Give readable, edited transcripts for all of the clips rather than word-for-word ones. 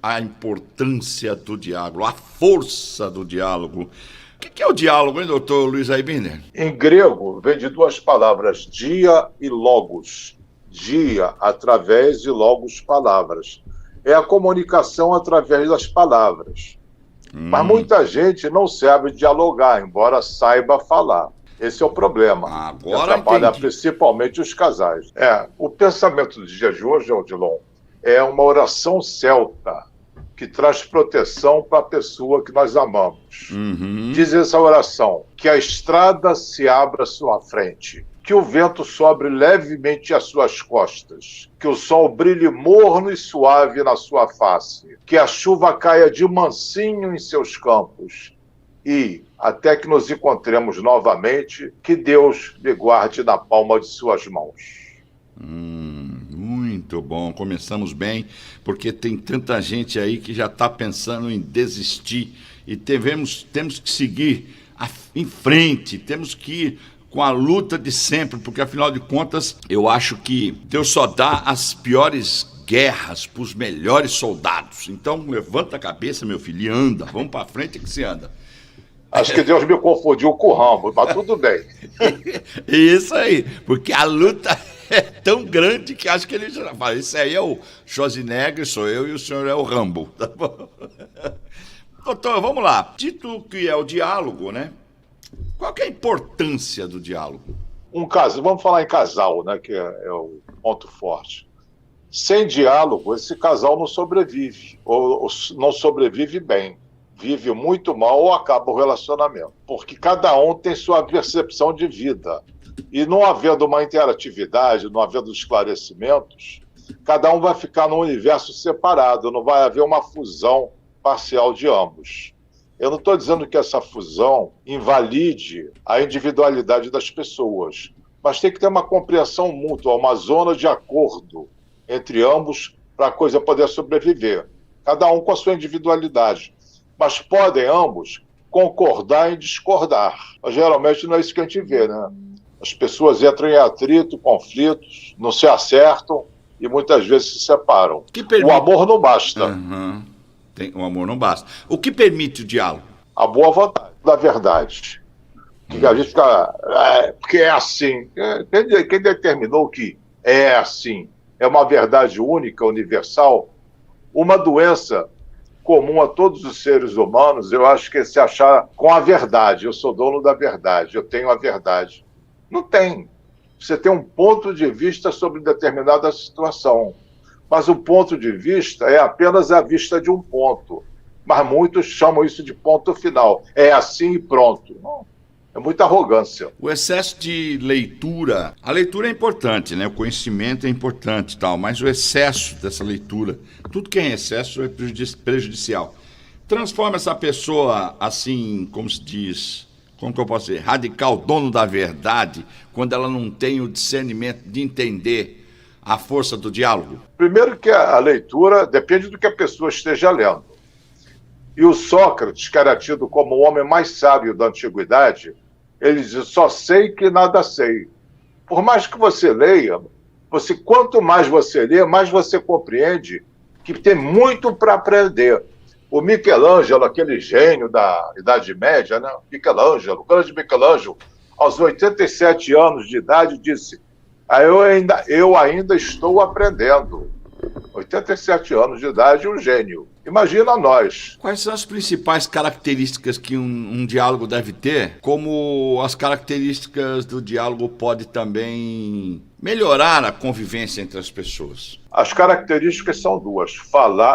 a importância do diálogo, a força do diálogo. O que é o diálogo, hein, doutor Luiz Aibiner? Em grego, vem de duas palavras, dia e logos. Dia, através, e logos, palavras. É a comunicação através das palavras. Mas muita gente não sabe dialogar, embora saiba falar. Esse é o problema. Agora atrapalha entendi. Principalmente os casais. O pensamento do dia de hoje, Odilon, é uma oração celta que traz proteção para a pessoa que nós amamos. Diz essa oração: que a estrada se abra à sua frente, que o vento sobre levemente às suas costas, que o sol brilhe morno e suave na sua face, que a chuva caia de mansinho em seus campos, e, até que nos encontremos novamente, que Deus lhe guarde na palma de suas mãos. Muito bom, começamos bem, porque tem tanta gente aí que já está pensando em desistir, e temos que seguir em frente, temos que ir com a luta de sempre, porque afinal de contas, eu acho que Deus só dá as piores guerras para os melhores soldados. Então, levanta a cabeça, meu filho, e anda, vamos para frente que se anda. Acho que Deus me confundiu com o Rambo, mas tudo bem. Isso aí, porque a luta é tão grande que acho que ele já fala, esse aí é o Schwarzenegger, sou eu, e o senhor é o Rambo. Tá bom? Doutor, vamos lá. Dito que é o diálogo, né? Qual que é a importância do diálogo? Vamos falar em casal, né, que é o ponto forte. Sem diálogo, esse casal não sobrevive, ou não sobrevive bem. Vive muito mal ou acaba o relacionamento. Porque cada um tem sua percepção de vida. E não havendo uma interatividade, não havendo esclarecimentos, cada um vai ficar num universo separado, não vai haver uma fusão parcial de ambos. Eu não estou dizendo que essa fusão invalide a individualidade das pessoas, mas tem que ter uma compreensão mútua, uma zona de acordo entre ambos para a coisa poder sobreviver. Cada um com a sua individualidade. Mas podem ambos concordar em discordar. Mas geralmente não é isso que a gente vê, né? As pessoas entram em atrito, conflitos, não se acertam e muitas vezes se separam. O amor não basta. O amor não basta. O que permite o diálogo? A boa vontade da verdade. Que a gente fica... porque é assim. Quem determinou que é assim? É uma verdade única, universal? Uma doença comum a todos os seres humanos, eu acho que é se achar com a verdade. Eu sou dono da verdade, eu tenho a verdade. Não tem. Você tem um ponto de vista sobre determinada situação, mas o ponto de vista é apenas a vista de um ponto. Mas muitos chamam isso de ponto final. É assim e pronto. Não. É muita arrogância. O excesso de leitura, a leitura é importante, né? O conhecimento é importante e tal, mas o excesso dessa leitura, tudo que é em excesso é prejudicial. Transforma essa pessoa assim, como se diz, como que eu posso dizer, radical, dono da verdade, quando ela não tem o discernimento de entender a força do diálogo? Primeiro que a leitura depende do que a pessoa esteja lendo. E o Sócrates, que era tido como o homem mais sábio da antiguidade, ele diz: só sei que nada sei. Por mais que você leia, quanto mais você lê, mais você compreende que tem muito para aprender. O Michelangelo, aquele gênio da Idade Média, né? O grande Michelangelo, aos 87 anos de idade, disse: eu ainda estou aprendendo. 87 anos de idade, um gênio. Imagina nós. Quais são as principais características que um diálogo deve ter? Como as características do diálogo podem também melhorar a convivência entre as pessoas? As características são duas: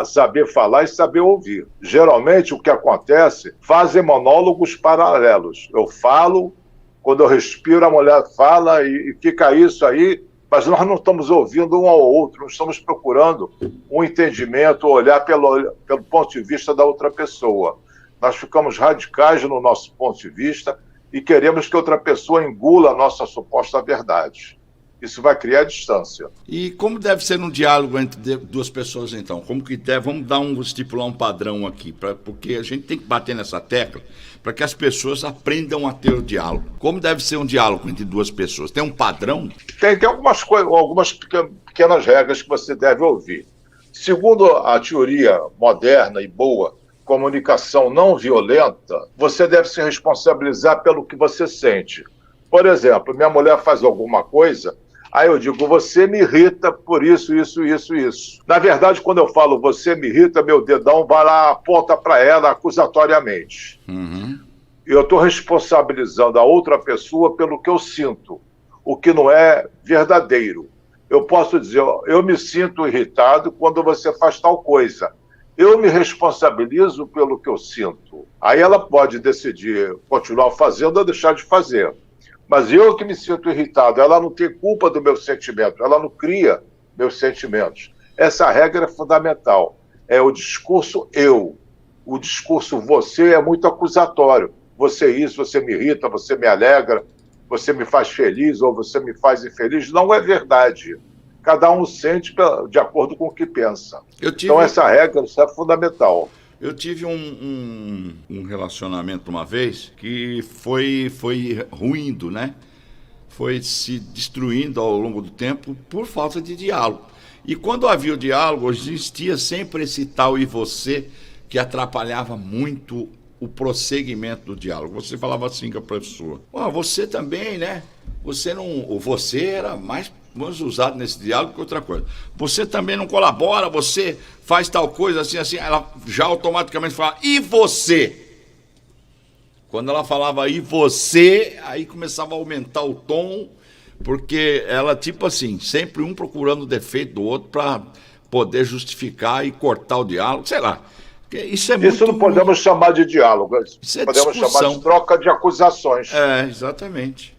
saber falar e saber ouvir. Geralmente o que acontece, fazem monólogos paralelos. Eu falo, quando eu respiro a mulher fala e fica isso aí, mas nós não estamos ouvindo um ao outro, não estamos procurando um entendimento, olhar pelo ponto de vista da outra pessoa. Nós ficamos radicais no nosso ponto de vista e queremos que outra pessoa engula a nossa suposta verdade. Isso vai criar distância. E como deve ser um diálogo entre duas pessoas, então? Como que deve? Vamos estipular um padrão aqui, porque a gente tem que bater nessa tecla para que as pessoas aprendam a ter o diálogo. Como deve ser um diálogo entre duas pessoas? Tem um padrão? Tem algumas pequenas regras que você deve ouvir. Segundo a teoria moderna e boa, comunicação não violenta, você deve se responsabilizar pelo que você sente. Por exemplo, minha mulher faz alguma coisa, aí eu digo, você me irrita por isso, isso, isso, isso. Na verdade, quando eu falo você me irrita, meu dedão vai lá, aponta para ela acusatoriamente. Eu estou responsabilizando a outra pessoa pelo que eu sinto, o que não é verdadeiro. Eu posso dizer, eu me sinto irritado quando você faz tal coisa. Eu me responsabilizo pelo que eu sinto. Aí ela pode decidir continuar fazendo ou deixar de fazer. Mas eu que me sinto irritado, ela não tem culpa do meu sentimento, ela não cria meus sentimentos. Essa regra é fundamental. É o discurso eu. O discurso você é muito acusatório. Você isso, você me irrita, você me alegra, você me faz feliz ou você me faz infeliz. Não é verdade. Cada um sente de acordo com o que pensa. Então essa regra isso é fundamental. Eu tive um relacionamento uma vez que foi ruindo, né? Foi se destruindo ao longo do tempo por falta de diálogo. E quando havia o diálogo, existia sempre esse tal e você que atrapalhava muito o prosseguimento do diálogo. Você falava assim com a pessoa, você também, né? Você não, o você era mais usado nesse diálogo que outra coisa. Você também não colabora, você faz tal coisa assim, assim. Ela já automaticamente fala, e você? Quando ela falava e você, aí começava a aumentar o tom, porque ela, tipo assim, sempre um procurando o defeito do outro para poder justificar e cortar o diálogo, sei lá. Isso não podemos chamar de diálogo, isso é podemos discussão. chamar de troca de acusações. Exatamente.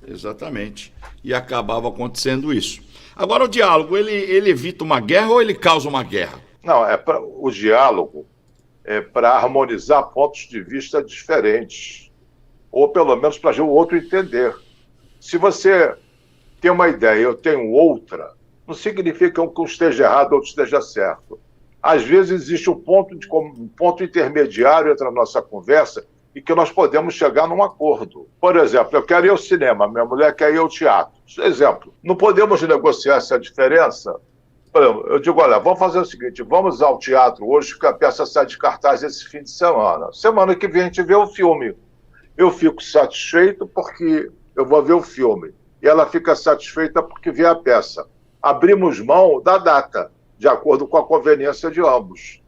Exatamente. E acabava acontecendo isso. Agora, o diálogo, ele evita uma guerra ou ele causa uma guerra? Não, o diálogo é para harmonizar pontos de vista diferentes, ou pelo menos para o outro entender. Se você tem uma ideia e eu tenho outra, não significa que um esteja errado ou outro esteja certo. Às vezes existe um ponto intermediário entre a nossa conversa e que nós podemos chegar num acordo. Por exemplo, eu quero ir ao cinema, minha mulher quer ir ao teatro. Exemplo, não podemos negociar essa diferença? Por exemplo, eu digo, olha, vamos fazer o seguinte, vamos ao teatro hoje, que a peça sai de cartaz esse fim de semana. Semana que vem a gente vê o filme. Eu fico satisfeito porque eu vou ver o filme. E ela fica satisfeita porque vê a peça. Abrimos mão da data, de acordo com a conveniência de ambos.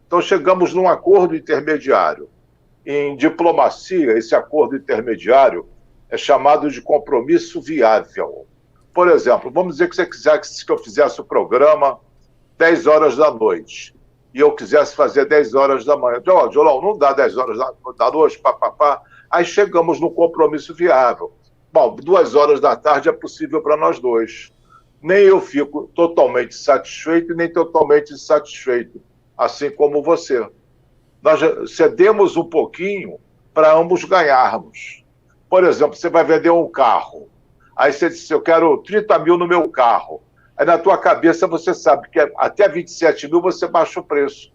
Então chegamos num acordo intermediário. Em diplomacia, esse acordo intermediário é chamado de compromisso viável. Por exemplo, vamos dizer que você quisesse que eu fizesse o programa 10 horas da noite e eu quisesse fazer 10 horas da manhã. Jolão, não dá 10 horas da noite, papapá. Aí chegamos no compromisso viável. Bom, 2 horas da tarde é possível para nós dois. Nem eu fico totalmente satisfeito, nem totalmente insatisfeito, assim como você. Nós cedemos um pouquinho para ambos ganharmos. Por exemplo, você vai vender um carro. Aí você disse, eu quero 30 mil no meu carro. Aí na tua cabeça você sabe que até 27 mil você baixa o preço.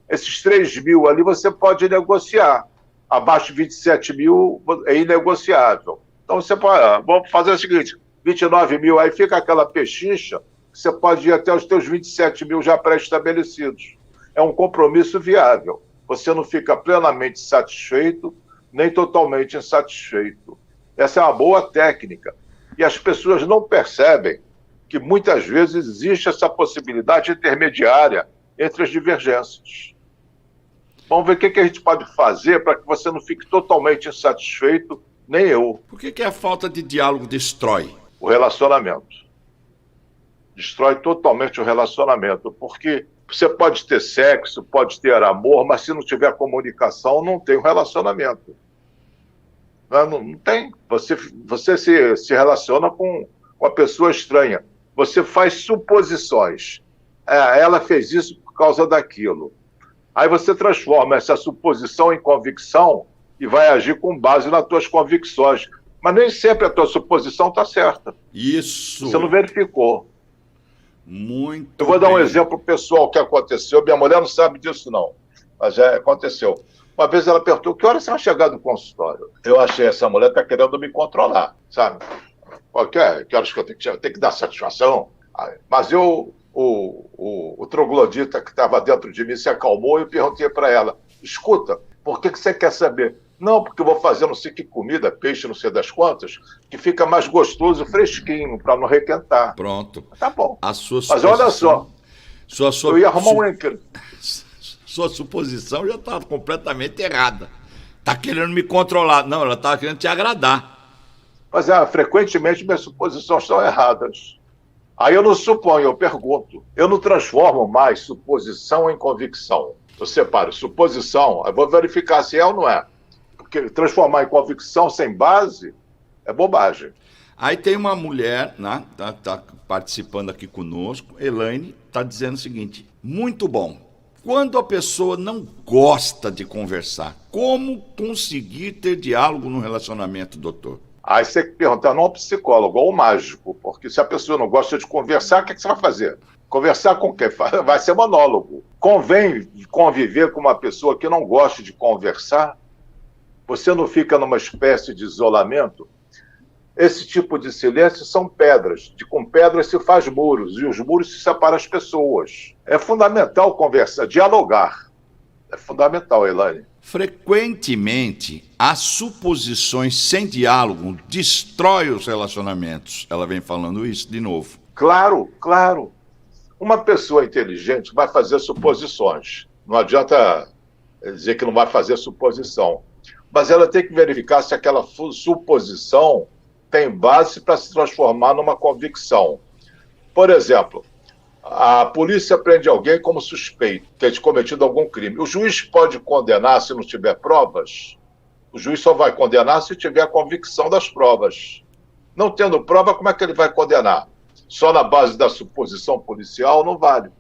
Esses 3 mil ali você pode negociar. Abaixo de 27 mil é inegociável. Então você pode, vamos fazer o seguinte, 29 mil, aí fica aquela pechincha, você pode ir até os teus 27 mil já pré-estabelecidos. É um compromisso viável. Você não fica plenamente satisfeito, nem totalmente insatisfeito. Essa é uma boa técnica. E as pessoas não percebem que muitas vezes existe essa possibilidade intermediária entre as divergências. Vamos ver o que a gente pode fazer para que você não fique totalmente insatisfeito, nem eu. Por que a falta de diálogo destrói? O relacionamento. Destrói totalmente o relacionamento, porque você pode ter sexo, pode ter amor, mas se não tiver comunicação, não tem um relacionamento. Não tem. Você se relaciona com a pessoa estranha. Você faz suposições. Ela fez isso por causa daquilo. Aí você transforma essa suposição em convicção e vai agir com base nas tuas convicções. Mas nem sempre a tua suposição está certa. Isso. Você não verificou. Muito Eu vou dar um exemplo pessoal que aconteceu. Minha mulher não sabe disso, não. Mas aconteceu. Uma vez ela perguntou, que hora você vai chegar do consultório? Eu achei, essa mulher está querendo me controlar, sabe? Que horas que eu tenho que dar satisfação? Mas eu o troglodita que estava dentro de mim se acalmou e eu perguntei para ela, escuta, por que você quer saber? Não, porque eu vou fazer não sei que comida, peixe, não sei das quantas, que fica mais gostoso, fresquinho, para não requentar. Pronto. Tá bom. A sua Mas olha só, eu ia arrumar sua suposição já está completamente errada. Está querendo me controlar. Não, ela estava querendo te agradar. Mas frequentemente minhas suposições estão erradas. Aí eu não suponho, eu pergunto. Eu não transformo mais suposição em convicção. Eu separo suposição, eu vou verificar se é ou não é. Porque transformar em convicção sem base é bobagem. Aí tem uma mulher, né, tá participando aqui conosco, Elaine, está dizendo o seguinte, muito bom. Quando a pessoa não gosta de conversar, como conseguir ter diálogo no relacionamento, doutor? Aí você tem que perguntar não ao psicólogo, ao mágico, porque se a pessoa não gosta de conversar, o que você vai fazer? Conversar com quem? Vai ser monólogo. Convém conviver com uma pessoa que não gosta de conversar? Você não fica numa espécie de isolamento? Esse tipo de silêncio são pedras. Com pedras se faz muros, e os muros se separam as pessoas. É fundamental conversar, dialogar. É fundamental, Elaine. Frequentemente, as suposições sem diálogo destroem os relacionamentos. Ela vem falando isso de novo. Claro, claro. Uma pessoa inteligente vai fazer suposições. Não adianta dizer que não vai fazer suposição. Mas ela tem que verificar se aquela suposição tem base para se transformar numa convicção. Por exemplo, a polícia prende alguém como suspeito de ter cometido algum crime. O juiz pode condenar se não tiver provas? O juiz só vai condenar se tiver a convicção das provas. Não tendo prova, como é que ele vai condenar? Só na base da suposição policial não vale.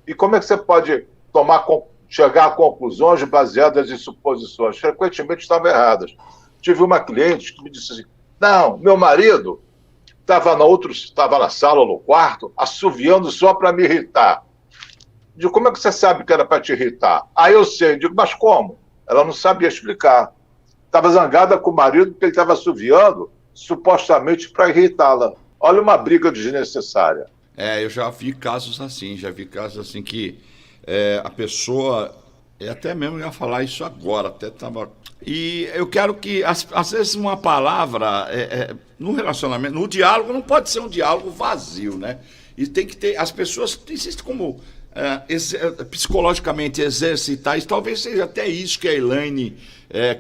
E como é que você pode chegar a conclusões baseadas em suposições? Frequentemente estavam erradas. Tive uma cliente que me disse assim, não, meu marido estava na sala ou no quarto, assoviando só para me irritar. Digo, como é que você sabe que era para te irritar? Ah, eu sei. Digo, mas como? Ela não sabia explicar. Estava zangada com o marido porque ele estava assoviando, supostamente para irritá-la. Olha uma briga desnecessária. Eu já vi casos assim, que a pessoa, até mesmo ia falar isso agora, até estava... E eu quero que, às vezes, uma palavra, no relacionamento, no diálogo, não pode ser um diálogo vazio, né? E tem que ter, as pessoas, existe como psicologicamente exercitar isso, talvez seja até isso que a Elaine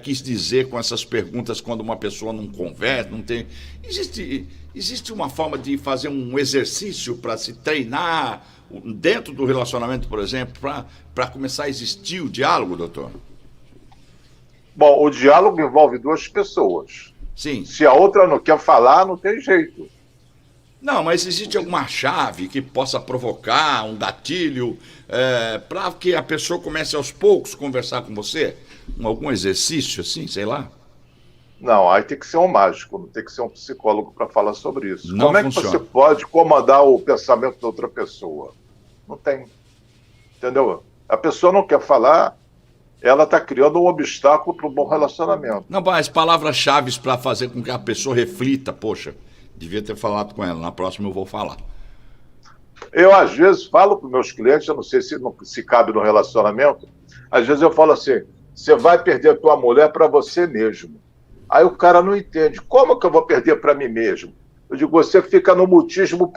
quis dizer com essas perguntas quando uma pessoa não conversa, não tem... Existe uma forma de fazer um exercício para se treinar dentro do relacionamento, por exemplo, para começar a existir o diálogo, doutor? Bom, o diálogo envolve duas pessoas. Sim. Se a outra não quer falar, não tem jeito. Não, mas existe alguma chave que possa provocar um gatilho para que a pessoa comece aos poucos a conversar com você? Algum exercício assim, sei lá? Não, aí tem que ser um mágico, não tem que ser um psicólogo para falar sobre isso. Não Como funciona. É que você pode comandar o pensamento da outra pessoa? Não tem. Entendeu? A pessoa não quer falar, ela está criando um obstáculo para um bom relacionamento. Não, mas palavras-chave para fazer com que a pessoa reflita, poxa, devia ter falado com ela, na próxima eu vou falar. Eu, às vezes, falo para os meus clientes, eu não sei se cabe no relacionamento, às vezes eu falo assim, você vai perder a tua mulher para você mesmo. Aí o cara não entende, como que eu vou perder para mim mesmo? Eu digo, você fica no mutismo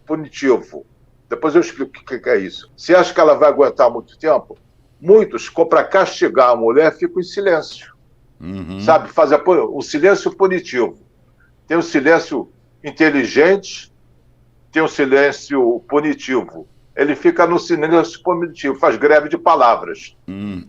punitivo. Depois eu explico o que é isso. Você acha que ela vai aguentar muito tempo? Muitos, para castigar a mulher, ficam em silêncio. Uhum. Sabe, fazer o silêncio punitivo. Tem o silêncio inteligente, tem o silêncio punitivo. Ele fica no silêncio punitivo, faz greve de palavras.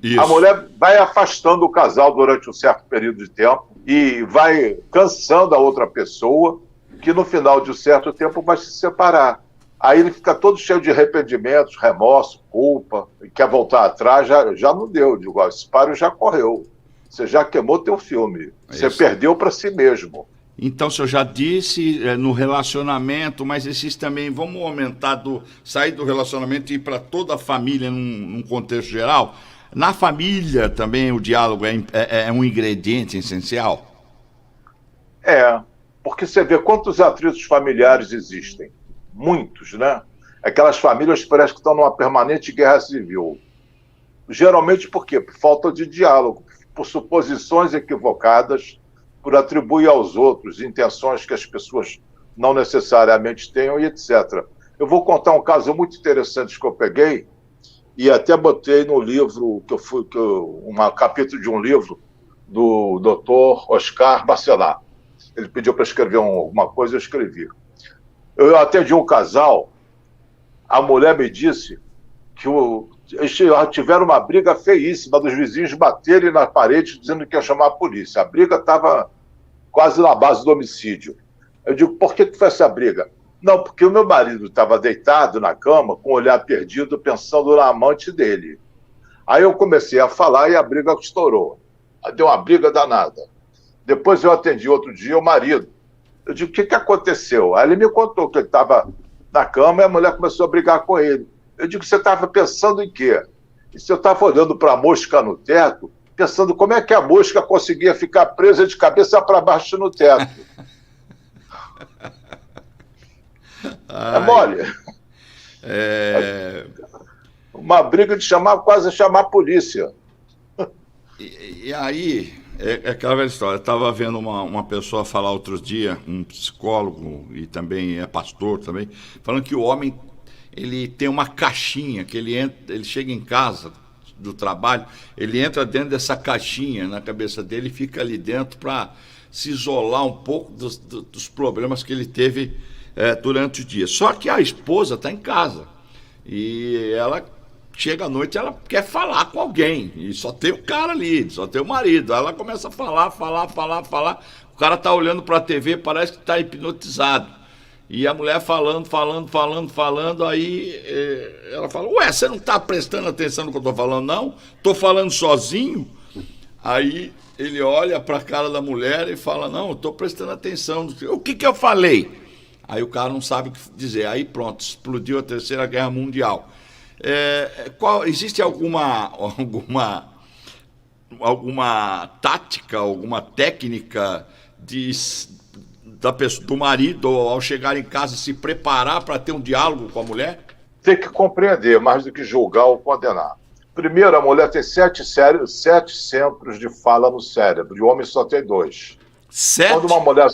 Isso. A mulher vai afastando o casal durante um certo período de tempo e vai cansando a outra pessoa, que no final de um certo tempo vai se separar. Aí ele fica todo cheio de arrependimentos, remorso, culpa, e quer voltar atrás, já não deu. Digo, esse páreo já correu. Você já queimou teu filme. Você perdeu para si mesmo. Então, o senhor já disse no relacionamento, mas existe também, vamos aumentar, sair do relacionamento e ir para toda a família num contexto geral. Na família também o diálogo é um ingrediente essencial? Porque você vê quantos atritos familiares existem. Muitos, né? Aquelas famílias parecem que estão numa permanente guerra civil. Geralmente por quê? Por falta de diálogo, por suposições equivocadas, por atribuir aos outros intenções que as pessoas não necessariamente tenham e etc. Eu vou contar um caso muito interessante que eu peguei e até botei no livro, um capítulo de um livro do Dr. Oscar Bacelar. Ele pediu para escrever uma coisa, eu escrevi. Eu atendi um casal, a mulher me disse que eles tiveram uma briga feíssima dos vizinhos baterem na parede dizendo que ia chamar a polícia. A briga estava quase na base do homicídio. Eu digo, por que foi essa briga? Não, porque o meu marido estava deitado na cama com o olhar perdido pensando na amante dele. Aí eu comecei a falar e a briga estourou. Deu uma briga danada. Depois eu atendi outro dia o marido. Eu digo, o que aconteceu? Aí ele me contou que ele estava na cama e a mulher começou a brigar com ele. Eu digo, você estava pensando em quê? E você estava olhando para a mosca no teto, pensando como é que a mosca conseguia ficar presa de cabeça para baixo no teto. É mole. Uma briga de quase chamar a polícia. E aí, é aquela velha história. Eu estava vendo uma pessoa falar outro dia, um psicólogo e também é pastor também, falando que o homem ele tem uma caixinha, que ele chega em casa do trabalho, ele entra dentro dessa caixinha na cabeça dele e fica ali dentro para se isolar um pouco dos problemas que ele teve durante o dia. Só que a esposa está em casa e ela chega à noite, ela quer falar com alguém e só tem o cara ali, só tem o marido. Aí ela começa a falar. O cara está olhando para a TV, parece que está hipnotizado. E a mulher falando, aí ela fala, ué, você não está prestando atenção no que eu estou falando, não? Estou falando sozinho? Aí ele olha para a cara da mulher e fala, não, eu estou prestando atenção. O que eu falei? Aí o cara não sabe o que dizer. Aí pronto, explodiu a Terceira Guerra Mundial. Existe alguma tática, alguma técnica do marido, ao chegar em casa, se preparar para ter um diálogo com a mulher? Tem que compreender, mais do que julgar ou condenar. Primeiro, a mulher tem 7 centros de fala no cérebro, e o homem só tem 2. 7? Quando uma mulher...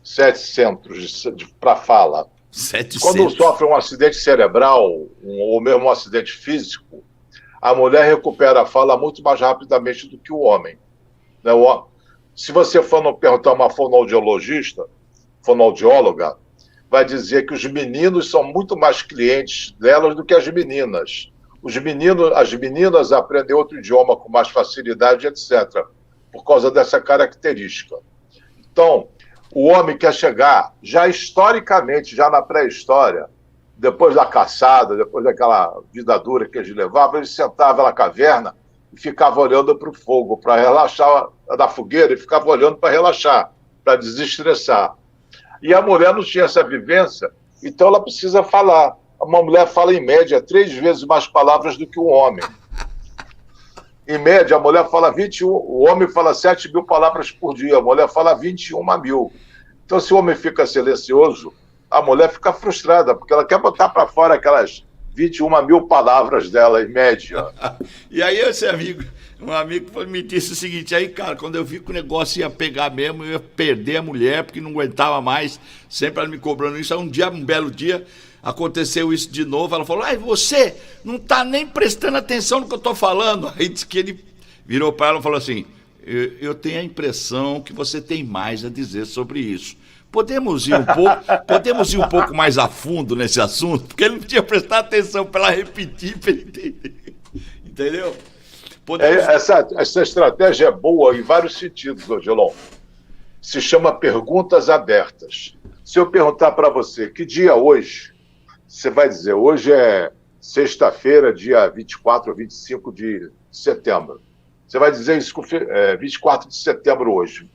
7 centros para fala. 7 Quando centros. sofre um acidente cerebral, ou mesmo um acidente físico, a mulher recupera a fala muito mais rapidamente do que o homem. Né? Se você for perguntar uma fonoaudióloga, vai dizer que os meninos são muito mais clientes delas do que as meninas. As meninas aprendem outro idioma com mais facilidade, etc., por causa dessa característica. Então, o homem quer chegar, já historicamente, já na pré-história, depois da caçada, depois daquela vida dura que eles levavam, ele sentava na caverna e ficava olhando para o fogo, para relaxar da fogueira, e ficava olhando para relaxar, para desestressar. E a mulher não tinha essa vivência, então ela precisa falar. Uma mulher fala, em média, 3 vezes mais palavras do que um homem. Em média, a mulher fala 21, o homem fala 7 mil palavras por dia, a mulher fala 21 mil. Então, se o homem fica silencioso, a mulher fica frustrada, porque ela quer botar para fora aquelas 21 mil palavras dela, em média. E aí, um amigo me disse o seguinte, aí, cara, quando eu vi que o negócio ia pegar mesmo, eu ia perder a mulher, porque não aguentava mais, sempre ela me cobrando isso. Aí um belo dia, aconteceu isso de novo, ela falou, você não está nem prestando atenção no que eu estou falando. Aí disse que ele virou para ela e falou assim, eu tenho a impressão que você tem mais a dizer sobre isso. Podemos ir um pouco mais a fundo nesse assunto? Porque ele não tinha prestado atenção para ela repetir, para ele entender. Entendeu? Essa estratégia é boa em vários sentidos, Odilon. Se chama perguntas abertas. Se eu perguntar para você, que dia é hoje? Você vai dizer, hoje é sexta-feira, dia 24 ou 25 de setembro. Você vai dizer isso, 24 de setembro hoje.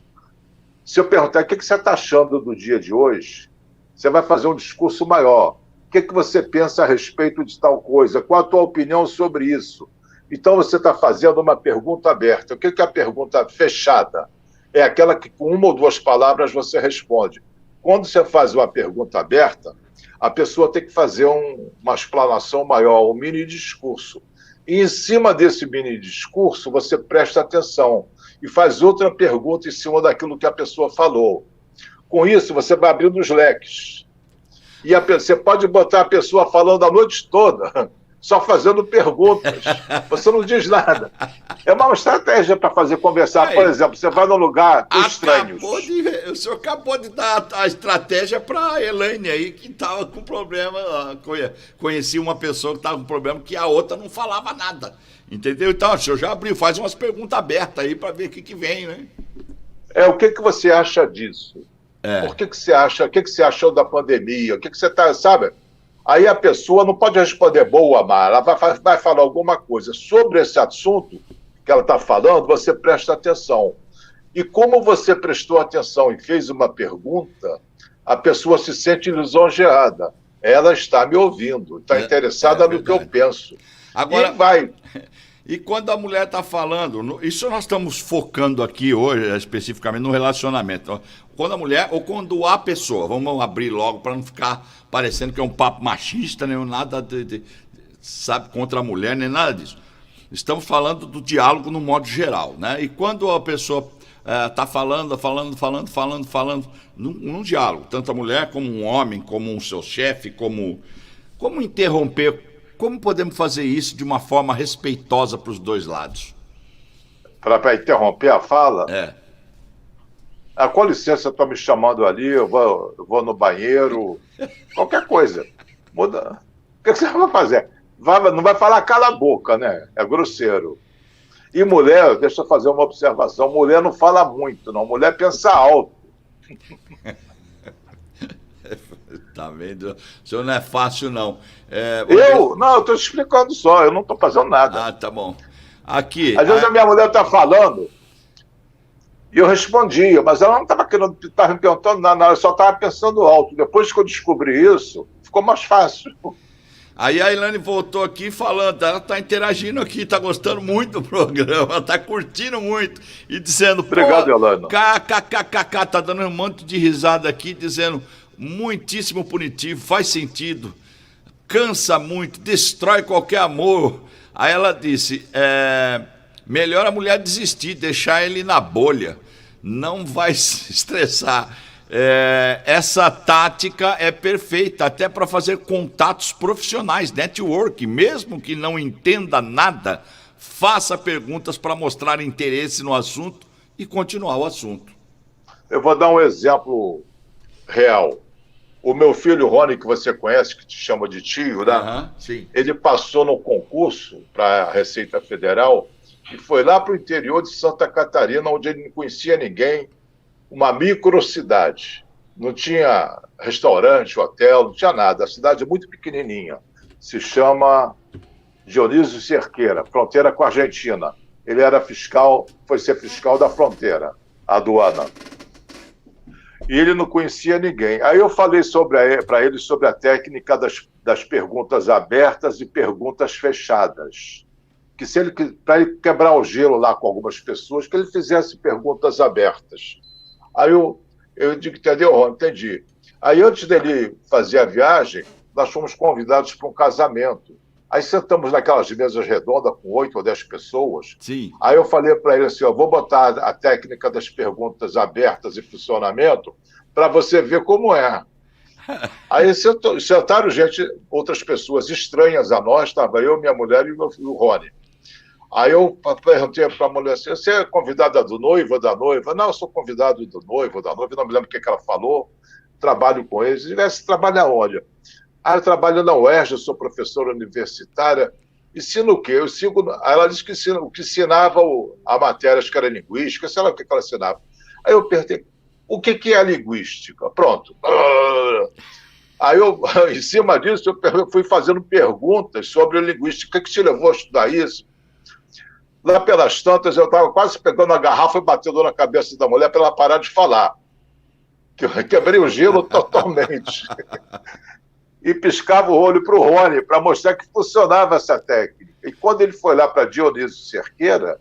Se eu perguntar o que você está achando do dia de hoje, você vai fazer um discurso maior. O que você pensa a respeito de tal coisa? Qual a tua opinião sobre isso? Então você está fazendo uma pergunta aberta. O que é a pergunta fechada? É aquela que com 1 ou 2 palavras você responde. Quando você faz uma pergunta aberta, a pessoa tem que fazer uma explanação maior, um mini discurso. E em cima desse mini discurso, você presta atenção e faz outra pergunta em cima daquilo que a pessoa falou. Com isso, você vai abrindo os leques. E você pode botar a pessoa falando a noite toda, só fazendo perguntas. Você não diz nada. É uma estratégia para fazer conversar. Por exemplo, você vai num lugar com estranhos. O senhor acabou de dar a estratégia para a Elaine aí, que estava com problema. Conheci uma pessoa que estava com problema que a outra não falava nada. Entendeu? Então, o senhor já abriu, faz umas perguntas abertas aí para ver o que vem, né? O que você acha disso? Por que você acha? O que você achou da pandemia? O que você está, sabe? Aí a pessoa não pode responder boa ou má, ela vai falar alguma coisa sobre esse assunto que ela está falando, você presta atenção. E como você prestou atenção e fez uma pergunta, a pessoa se sente lisonjeada. Ela está me ouvindo, está interessada no que eu penso. Agora, e vai. E quando a mulher está falando, isso nós estamos focando aqui hoje, especificamente no relacionamento. Quando a mulher ou quando a pessoa, vamos abrir logo para não ficar parecendo que é um papo machista, nem nada sabe, contra a mulher, nem nada disso. Estamos falando do diálogo no modo geral, né? E quando a pessoa está falando num diálogo, tanto a mulher como um homem, como um seu chefe, como interromper. Como podemos fazer isso de uma forma respeitosa para os dois lados? Para interromper a fala? Com licença, estou me chamando ali, eu vou no banheiro, qualquer coisa. Muda. O que você vai fazer? Não vai falar cala a boca, né? É grosseiro. E mulher, deixa eu fazer uma observação, mulher não fala muito, não. Mulher pensa alto. Tá vendo? O senhor não é fácil, não. Não, eu estou te explicando só, eu não estou fazendo nada. Ah, tá bom. Aqui. Às vezes a minha mulher está falando e eu respondia, mas ela não estava me perguntando nada, ela só estava pensando alto. Depois que eu descobri isso, ficou mais fácil. Aí a Elaine voltou aqui falando, ela está interagindo aqui, está gostando muito do programa, está curtindo muito e dizendo... Obrigado, Elaine. KKKK, está dando um monte de risada aqui, dizendo... Muitíssimo punitivo, faz sentido, cansa muito, destrói qualquer amor. Aí ela disse, melhor a mulher desistir, deixar ele na bolha, não vai se estressar. Essa tática é perfeita, até para fazer contatos profissionais, network, mesmo que não entenda nada, faça perguntas para mostrar interesse no assunto e continuar o assunto. Eu vou dar um exemplo real. O meu filho Rony, que você conhece, que te chama de tio, né? Sim. Ele passou no concurso para a Receita Federal e foi lá para o interior de Santa Catarina, onde ele não conhecia ninguém, uma microcidade. Não tinha restaurante, hotel, não tinha nada. A cidade é muito pequenininha. Se chama Dionísio Cerqueira, fronteira com a Argentina. Ele era fiscal, foi ser fiscal da fronteira, aduana. E ele não conhecia ninguém. Aí eu falei para ele sobre a técnica das perguntas abertas e perguntas fechadas. Que se ele, para ele quebrar o gelo lá com algumas pessoas, que ele fizesse perguntas abertas. Aí eu digo, entendeu, Rony? Entendi. Aí antes dele fazer a viagem, nós fomos convidados para um casamento. Aí sentamos naquelas mesas redondas com 8 ou 10 pessoas. Sim. Aí eu falei para ele assim, vou botar a técnica das perguntas abertas e funcionamento para você ver como é. Aí sentaram outras pessoas estranhas a nós, estava eu, minha mulher e o meu filho Rony. Aí eu perguntei para a mulher assim, você é convidada do noivo ou da noiva? Não, eu sou convidado do noivo ou da noiva, não me lembro o que ela falou, trabalho com eles. E você trabalha onde? Eu trabalho na UERJ, eu sou professora universitária. Ensino o quê? Ela disse que o que ensinava a matéria, acho que era linguística, sei lá o que ela ensinava. Aí eu perguntei, o que é a linguística? Pronto. Aí em cima disso, eu fui fazendo perguntas sobre a linguística. O que te levou a estudar isso? Lá pelas tantas, eu estava quase pegando a garrafa e batendo na cabeça da mulher para ela parar de falar. Que eu quebrei o gelo totalmente. E piscava o olho para o Rony, para mostrar que funcionava essa técnica. E quando ele foi lá para Dionísio Cerqueira,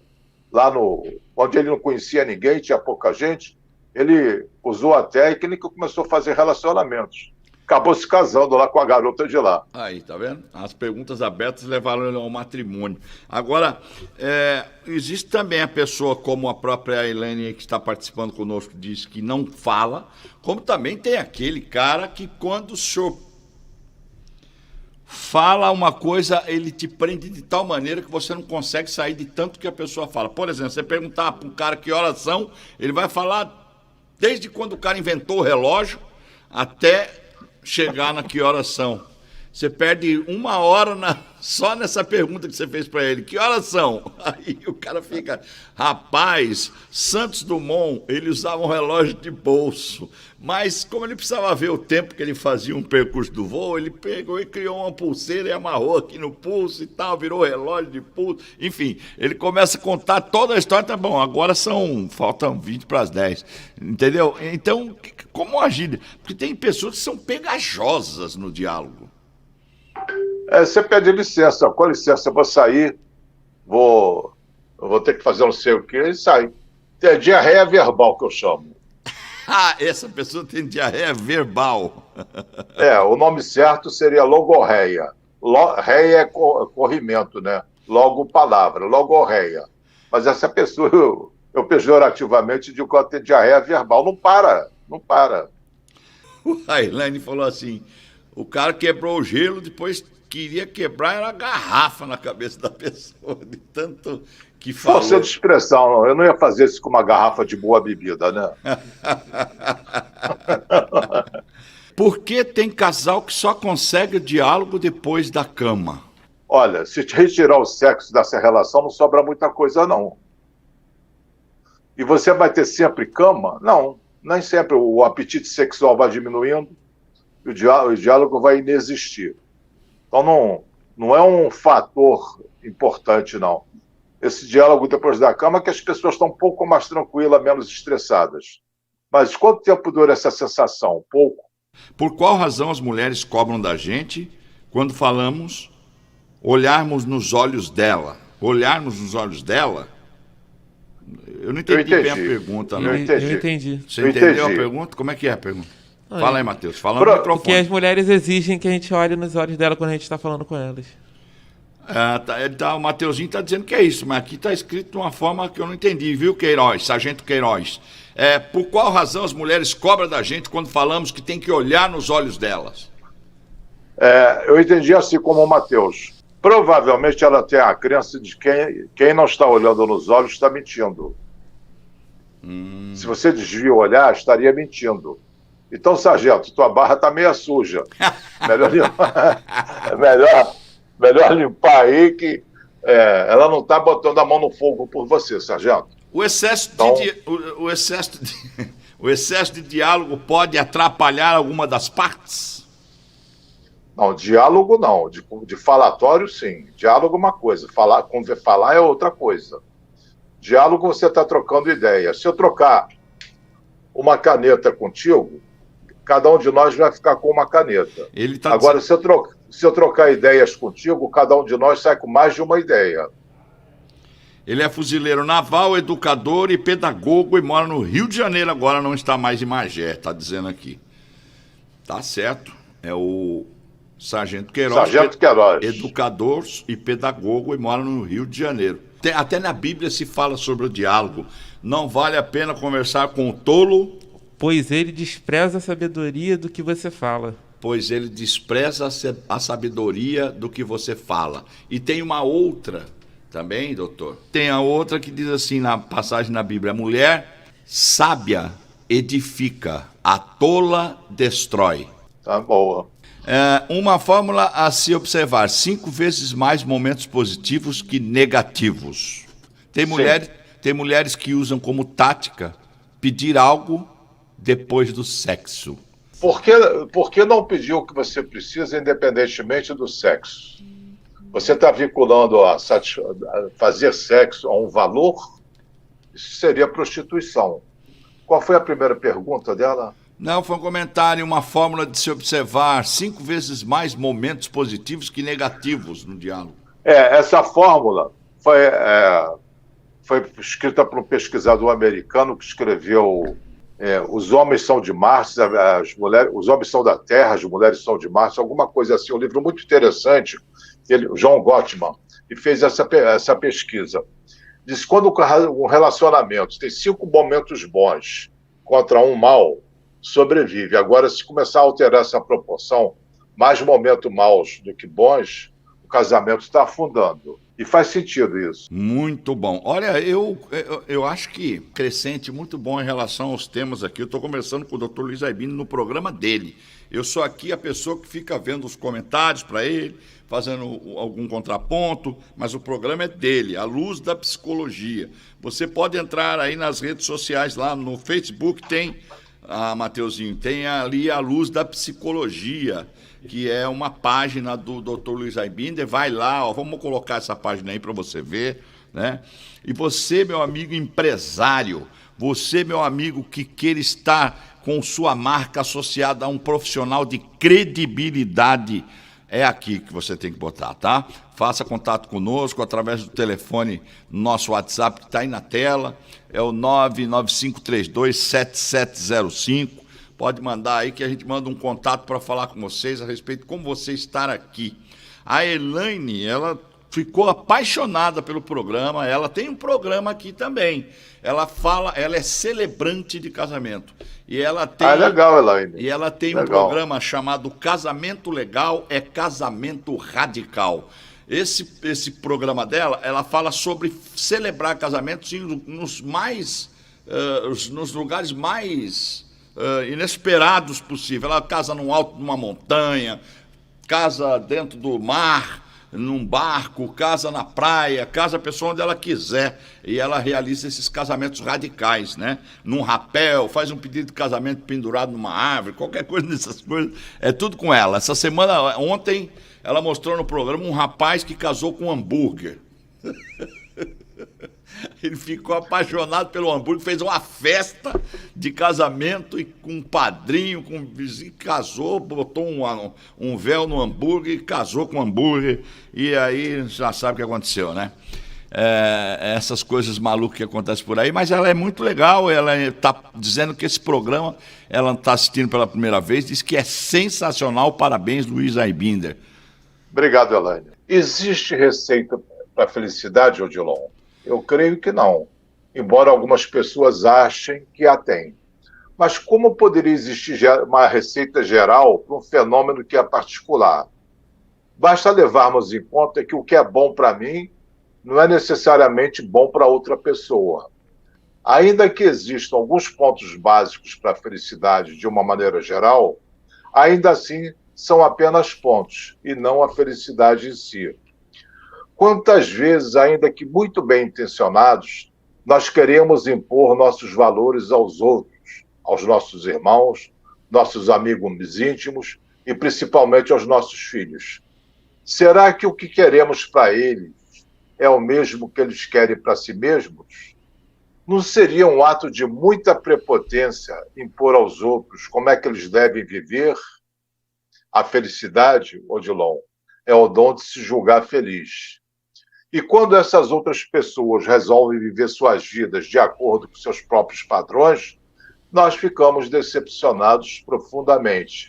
onde ele não conhecia ninguém, tinha pouca gente, ele usou a técnica e começou a fazer relacionamentos. acabou se casando lá com a garota de lá. Aí, tá vendo? As perguntas abertas levaram ele ao matrimônio. Agora, existe também a pessoa, como a própria Elaine que está participando conosco disse, que não fala, como também tem aquele cara que quando o senhor fala uma coisa, ele te prende de tal maneira que você não consegue sair de tanto que a pessoa fala. Por exemplo, você perguntar para um cara que horas são, ele vai falar desde quando o cara inventou o relógio até chegar na que horas são. Você perde 1 hora só nessa pergunta que você fez para ele. Que horas são? Aí o cara fica, rapaz, Santos Dumont, ele usava um relógio de bolso. Mas como ele precisava ver o tempo que ele fazia um percurso do voo, ele pegou e criou uma pulseira e amarrou aqui no pulso e tal, virou relógio de pulso. Enfim, ele começa a contar toda a história. Tá bom, agora faltam 20 para as 10. Entendeu? Então, como agir? Porque tem pessoas que são pegajosas no diálogo. Você pede licença, com licença, eu vou sair, eu vou ter que fazer não sei o quê, e sai. É diarreia verbal que eu chamo. Essa pessoa tem diarreia verbal. O nome certo seria logorreia. Reia é corrimento, né? Logo palavra, logorreia. Mas essa pessoa, eu pejorativamente digo que ela tem diarreia verbal. Não para. A Elaine falou assim, o cara quebrou o gelo, depois queria quebrar a garrafa na cabeça da pessoa, de tanto que falou. Força de expressão, eu não ia fazer isso com uma garrafa de boa bebida, né? Por que tem casal que só consegue o diálogo depois da cama? Olha, se te retirar o sexo dessa relação, não sobra muita coisa, não. E você vai ter sempre cama? Não, nem sempre. O apetite sexual vai diminuindo, e o diálogo vai inexistir. Então não é um fator importante, não. Esse diálogo depois da cama é que as pessoas estão um pouco mais tranquilas, menos estressadas. Mas quanto tempo dura essa sensação? Pouco. Por qual razão as mulheres cobram da gente quando falamos olharmos nos olhos dela? Olharmos nos olhos dela? Eu não entendi bem a pergunta, não. Eu entendi. Você entendeu a pergunta? Como é que é a pergunta? Fala aí, Matheus. Fala no microfone. Porque as mulheres exigem que a gente olhe nos olhos dela quando a gente está falando com elas. O Mateuzinho está dizendo que é isso, mas aqui está escrito de uma forma que eu não entendi, viu, Queiroz, Sargento Queiroz? Por qual razão as mulheres cobram da gente quando falamos que tem que olhar nos olhos delas? Eu entendi assim como o Matheus. Provavelmente ela tem a crença de que quem não está olhando nos olhos está mentindo. Se você desvia o olhar, estaria mentindo. Então, sargento, tua barra está meio suja. Melhor limpar aí que ela não está botando a mão no fogo por você, sargento. O excesso de diálogo pode atrapalhar alguma das partes? Não, diálogo não. De falatório, sim. Diálogo é uma coisa. Falar é outra coisa. Diálogo você está trocando ideia. Se eu trocar uma caneta contigo, cada um de nós vai ficar com uma caneta. Agora, se eu trocar ideias contigo, cada um de nós sai com mais de uma ideia. Ele é fuzileiro naval, educador e pedagogo e mora no Rio de Janeiro agora, não está mais em Magé, está dizendo aqui. Tá certo. É o Sargento Queiroz. Sargento Queiroz. Educador e pedagogo e mora no Rio de Janeiro. Até na Bíblia se fala sobre o diálogo. Não vale a pena conversar com o tolo, pois ele despreza a sabedoria do que você fala. Pois ele despreza a sabedoria do que você fala. E tem uma outra também, doutor. Tem a outra que diz assim na passagem na Bíblia: a mulher sábia edifica, a tola destrói. Tá boa. Uma fórmula a se observar: 5 vezes mais momentos positivos que negativos. Tem mulheres que usam como tática pedir algo depois do sexo. Por que não pedir o que você precisa, independentemente do sexo? Você está vinculando a fazer sexo a um valor? Isso seria prostituição. Qual foi a primeira pergunta dela? Não, foi um comentário, uma fórmula de se observar 5 vezes mais momentos positivos que negativos no diálogo. Essa fórmula foi escrita por um pesquisador americano que escreveu Os homens são de Marte, as mulheres, os homens são da Terra, as mulheres são de Marte, alguma coisa assim. Um livro muito interessante, o John Gottman, que fez essa pesquisa. Diz que quando um relacionamento tem 5 momentos bons contra um mal, sobrevive. Agora, se começar a alterar essa proporção, mais momentos maus do que bons, o casamento está afundando. E faz sentido isso. Muito bom. Olha, eu acho que crescente muito bom em relação aos temas aqui. Eu estou conversando com o Dr. Luiz Aibini no programa dele. Eu sou aqui a pessoa que fica vendo os comentários para ele, fazendo algum contraponto, mas o programa é dele, A Luz da Psicologia. Você pode entrar aí nas redes sociais, lá no Facebook tem, Mateuzinho, tem ali A Luz da Psicologia, que é uma página do Dr. Luiz Aibinder. Vai lá, ó, vamos colocar essa página aí para você ver, né? E você, meu amigo empresário, você, meu amigo que queira estar com sua marca associada a um profissional de credibilidade, é aqui que você tem que botar, tá? Faça contato conosco através do telefone, nosso WhatsApp que está aí na tela, é o 995327705. Pode mandar aí que a gente manda um contato para falar com vocês a respeito de como você estar aqui. A Elaine, ela ficou apaixonada pelo programa, ela tem um programa aqui também. Ela é celebrante de casamento. E ela tem, legal, Elaine. E ela tem legal. Um programa chamado Casamento Legal é Casamento Radical. Esse programa dela, ela fala sobre celebrar casamentos nos lugares mais inesperados possível. Ela casa no alto de uma montanha, casa dentro do mar, num barco, casa na praia, casa a pessoa onde ela quiser. E ela realiza esses casamentos radicais, né? Num rapel, faz um pedido de casamento pendurado numa árvore, qualquer coisa dessas coisas. É tudo com ela. Essa semana, ontem, ela mostrou no programa um rapaz que casou com um hambúrguer. Ele ficou apaixonado pelo hambúrguer, fez uma festa de casamento e com um padrinho, com um vizinho, casou, botou um véu no hambúrguer, casou com o hambúrguer, e aí já sabe o que aconteceu, né? Essas coisas malucas que acontecem por aí, mas ela é muito legal, ela está dizendo que esse programa, ela está assistindo pela primeira vez, diz que é sensacional, parabéns, Luiz Aibinder. Obrigado, Elaine. Existe receita para a felicidade, Odilon? Eu creio que não, embora algumas pessoas achem que a tem. Mas como poderia existir uma receita geral para um fenômeno que é particular? Basta levarmos em conta que o que é bom para mim não é necessariamente bom para outra pessoa. Ainda que existam alguns pontos básicos para a felicidade de uma maneira geral, ainda assim são apenas pontos e não a felicidade em si. Quantas vezes, ainda que muito bem intencionados, nós queremos impor nossos valores aos outros, aos nossos irmãos, nossos amigos íntimos e principalmente aos nossos filhos? Será que o que queremos para eles é o mesmo que eles querem para si mesmos? Não seria um ato de muita prepotência impor aos outros como é que eles devem viver? A felicidade, Odilon, é o dom de se julgar feliz. E quando essas outras pessoas resolvem viver suas vidas de acordo com seus próprios padrões, nós ficamos decepcionados profundamente.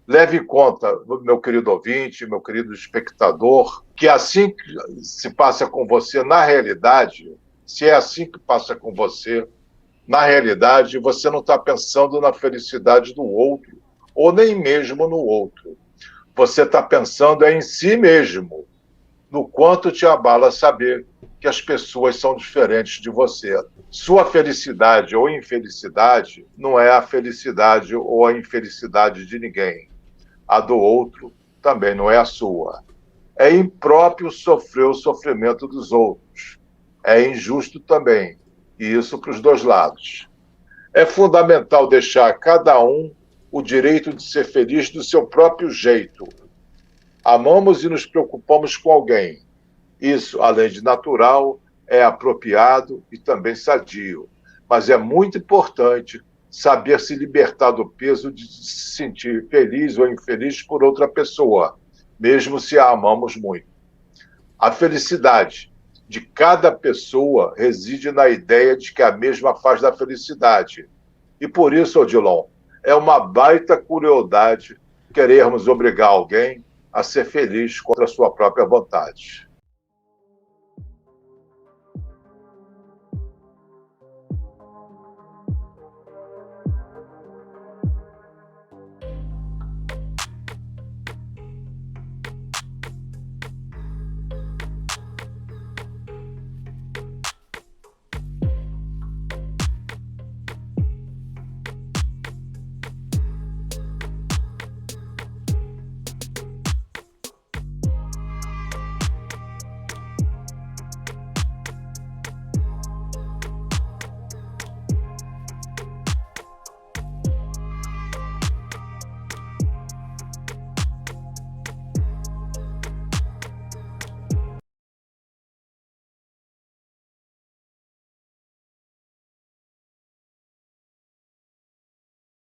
Leve em conta, meu querido ouvinte, meu querido espectador, que assim que se passa com você na realidade, se é assim que passa com você, na realidade você não está pensando na felicidade do outro, ou nem mesmo no outro. Você está pensando em si mesmo, no quanto te abala saber que as pessoas são diferentes de você. Sua felicidade ou infelicidade não é a felicidade ou a infelicidade de ninguém. A do outro também não é a sua. É impróprio sofrer o sofrimento dos outros. É injusto também, e isso para os dois lados. É fundamental deixar a cada um o direito de ser feliz do seu próprio jeito. Amamos e nos preocupamos com alguém. Isso, além de natural, é apropriado e também sadio. Mas é muito importante saber se libertar do peso de se sentir feliz ou infeliz por outra pessoa, mesmo se a amamos muito. A felicidade de cada pessoa reside na ideia de que a mesma faz da felicidade. E por isso, Odilon, é uma baita crueldade querermos obrigar alguém a ser feliz contra a sua própria vontade.